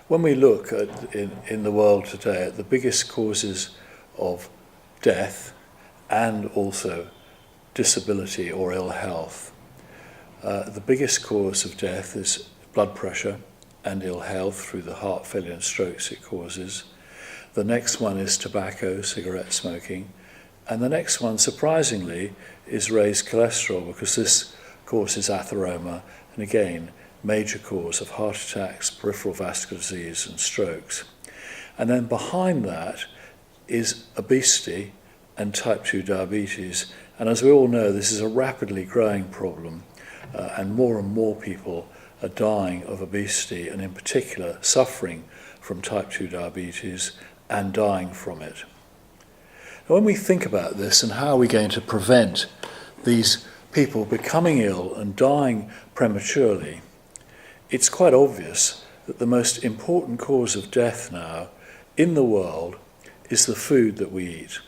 When we look at, in the world today at the biggest causes of death and also disability or ill health, the biggest cause of death is blood pressure and ill health through the heart failure and strokes it causes. The next one is tobacco, cigarette smoking. And the next one, surprisingly, is raised cholesterol, because this causes atheroma, and again, major cause of heart attacks, peripheral vascular disease, and strokes. And then behind that is obesity and type 2 diabetes. And as we all know, this is a rapidly growing problem, and more people are dying of obesity, and in particular suffering from type 2 diabetes and dying from it. Now, when we think about this and how are we going to prevent these people becoming ill and dying prematurely, it's quite obvious that the most important cause of death now in the world is the food that we eat.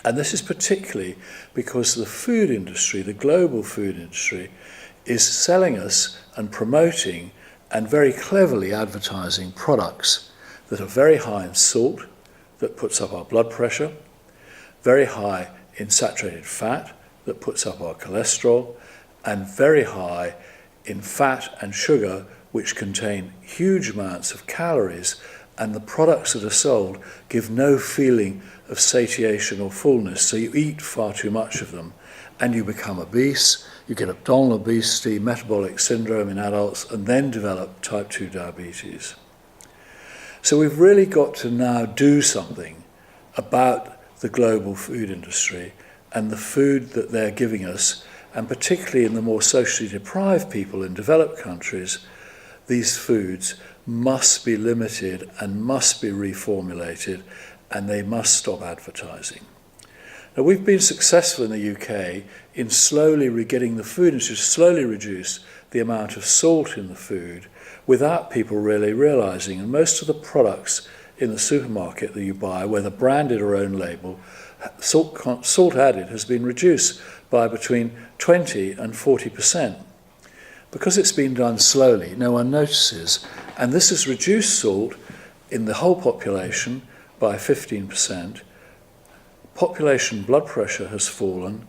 And this is particularly because the food industry, the global food industry, is selling us and promoting and very cleverly advertising products that are very high in salt, that puts up our blood pressure, very high in saturated fat, that puts up our cholesterol, and very high in fat and sugar, which contain huge amounts of calories, and the products that are sold give no feeling of satiation or fullness, so you eat far too much of them, and you become obese, you get abdominal obesity, metabolic syndrome in adults, and then develop type 2 diabetes. So we've really got to now do something about the global food industry and the food that they're giving us, and particularly in the more socially deprived people in developed countries, these foods must be limited and must be reformulated, and they must stop advertising. Now, we've been successful in the UK in slowly getting the food industry to slowly reduce the amount of salt in the food without people really realising. And most of the products in the supermarket that you buy, whether branded or own label, salt added has been reduced by between 20 and 40%. Because it's been done slowly, no one notices. And this has reduced salt in the whole population by 15%. Population blood pressure has fallen,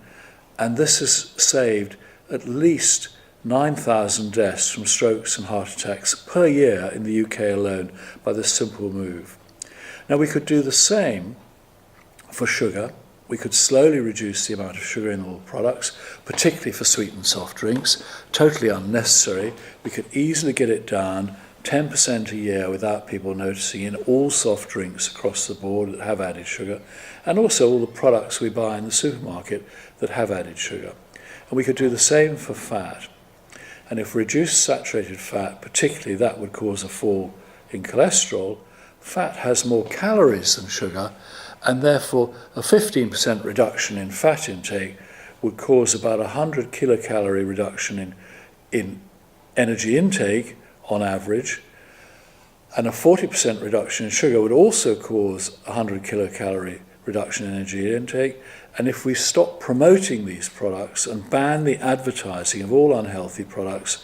and this has saved at least 9,000 deaths from strokes and heart attacks per year in the UK alone by this simple move. Now, we could do the same for sugar. We could slowly reduce the amount of sugar in all products, particularly for sweetened soft drinks, totally unnecessary. We could easily get it down 10% a year without people noticing in all soft drinks across the board that have added sugar, and also all the products we buy in the supermarket that have added sugar. And we could do the same for fat. And if reduced saturated fat, particularly, that would cause a fall in cholesterol. Fat has more calories than sugar, and therefore a 15% reduction in fat intake would cause about 100 kilocalorie reduction in energy intake on average, and a 40% reduction in sugar would also cause 100 kilocalorie reduction in energy intake. And if we stop promoting these products and ban the advertising of all unhealthy products,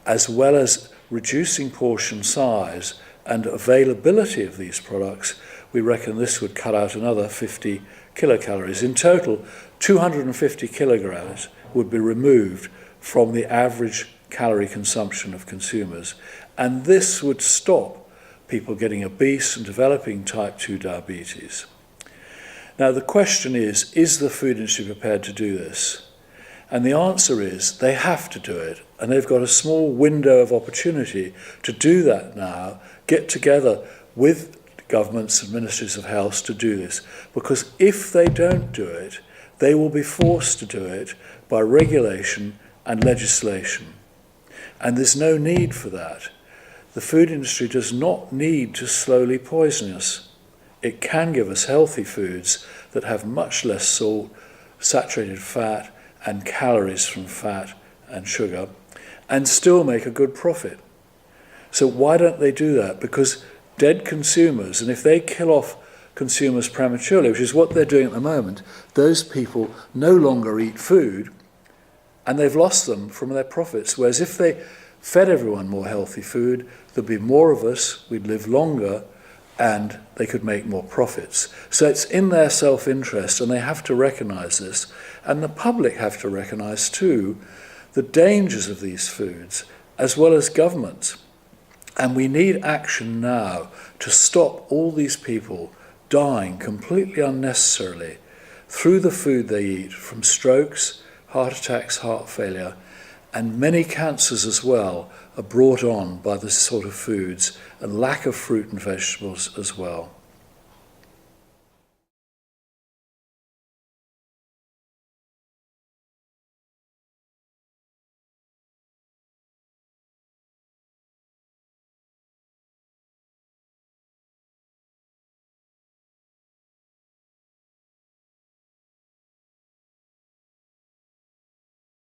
as well as reducing portion size and availability of these products, we reckon this would cut out another 50 kilocalories. In total, 250 kilograms would be removed from the average calorie consumption of consumers. And this would stop people getting obese and developing type 2 diabetes. Now, the question is the food industry prepared to do this? And the answer is they have to do it. And they've got a small window of opportunity to do that now, get together with governments and ministries of health to do this. Because if they don't do it, they will be forced to do it by regulation and legislation. And there's no need for that. The food industry does not need to slowly poison us. It can give us healthy foods that have much less salt, saturated fat, and calories from fat and sugar, and still make a good profit. So why don't they do that? Because dead consumers, and if they kill off consumers prematurely, which is what they're doing at the moment, those people no longer eat food, and they've lost them from their profits. Whereas if they fed everyone more healthy food, there'd be more of us, we'd live longer, and they could make more profits. So it's in their self-interest, and they have to recognise this, and the public have to recognise too the dangers of these foods, as well as governments. And we need action now to stop all these people dying completely unnecessarily through the food they eat, from strokes, heart attacks, heart failure, and many cancers as well are brought on by this sort of foods, and lack of fruit and vegetables as well.